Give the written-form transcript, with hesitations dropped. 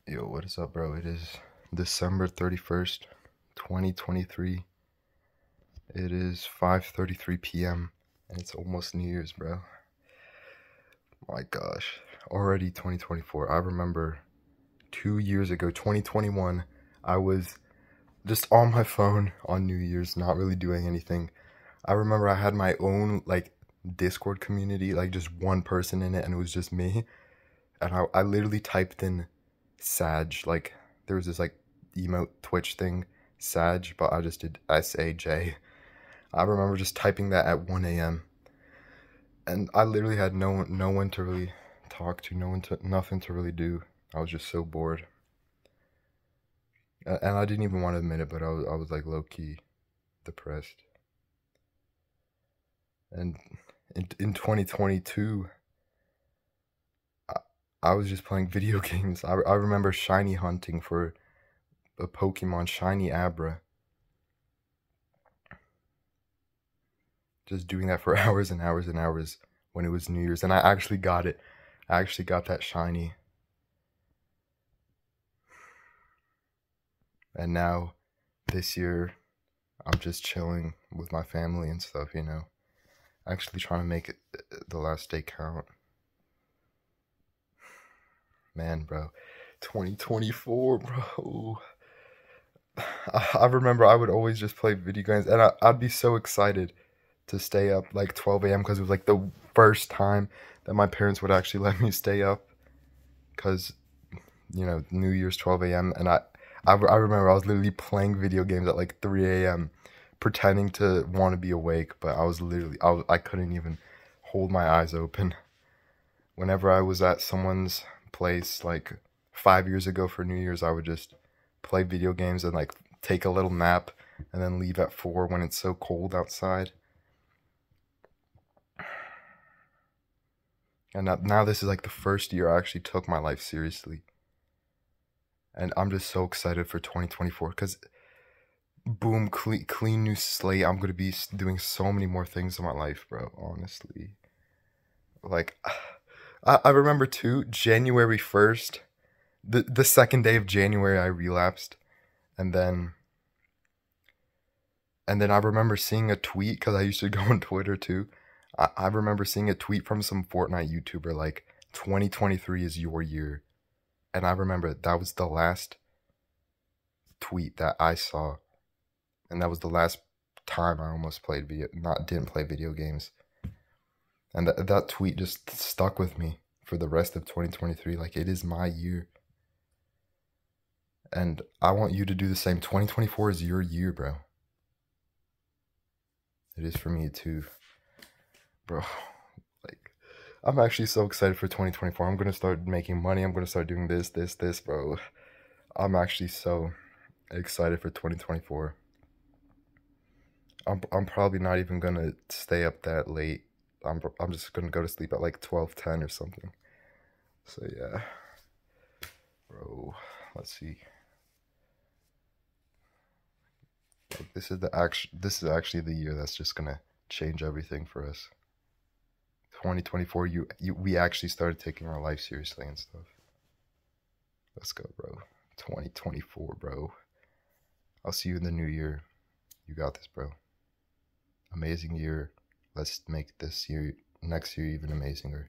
Yo, what is up, bro? It is December 31st, 2023. It is 5:33 p.m. and it's almost New Year's, bro. My gosh, already 2024. I remember 2 years ago, 2021, I was just on my phone on New Year's, not really doing anything. I remember I had my own, Discord community, just one person in it, and it was just me. And I literally typed in Sag, there was this emote Twitch thing, Sag, but I just did SAJ. I remember just typing that at 1 a.m. and I literally had no one to really talk to, nothing to really do. I was just so bored. And I didn't even want to admit it, but I was like low key depressed. And in 2022, I was just playing video games. I remember shiny hunting for a Pokemon, Shiny Abra. Just doing that for hours and hours and hours when it was New Year's. And I actually got it. I actually got that shiny. And now, this year, I'm just chilling with my family and stuff, Actually trying to make it the last day count. Man, bro. 2024, bro. I remember I would always just play video games, and I'd be so excited to stay up like 12 a.m. because it was like the first time that my parents would actually let me stay up. Because, New Year's 12 a.m. And I remember I was literally playing video games at like 3 a.m. pretending to want to be awake, but I couldn't even hold my eyes open. Whenever I was at someone's place like 5 years ago for New Year's, I would just play video games and take a little nap and then leave at 4 when it's so cold outside. And now this is like the first year I actually took my life seriously. And I'm just so excited for 2024 because boom, clean new slate. I'm going to be doing so many more things in my life, bro, honestly. Like, I remember too, January 1st, the second day of January, I relapsed. And then I remember seeing a tweet, because I used to go on Twitter too. I remember seeing a tweet from some Fortnite YouTuber, 2023 is your year. And I remember that was the last tweet that I saw. And that was the last time I almost didn't play video games. And that tweet just stuck with me for the rest of 2023. It is my year. And I want you to do the same. 2024 is your year, bro. It is for me too. Bro, I'm actually so excited for 2024. I'm gonna start making money. I'm gonna start doing this, bro. I'm actually so excited for 2024. I'm probably not even gonna stay up that late. I'm just gonna go to sleep at 12:10 or something. So yeah, bro. Let's see. This is actually the year that's just gonna change everything for us. 2024, we actually started taking our life seriously and stuff. Let's go, bro. 2024, bro. I'll see you in the new year. You got this, bro. Amazing year. Let's make next year even amazinger.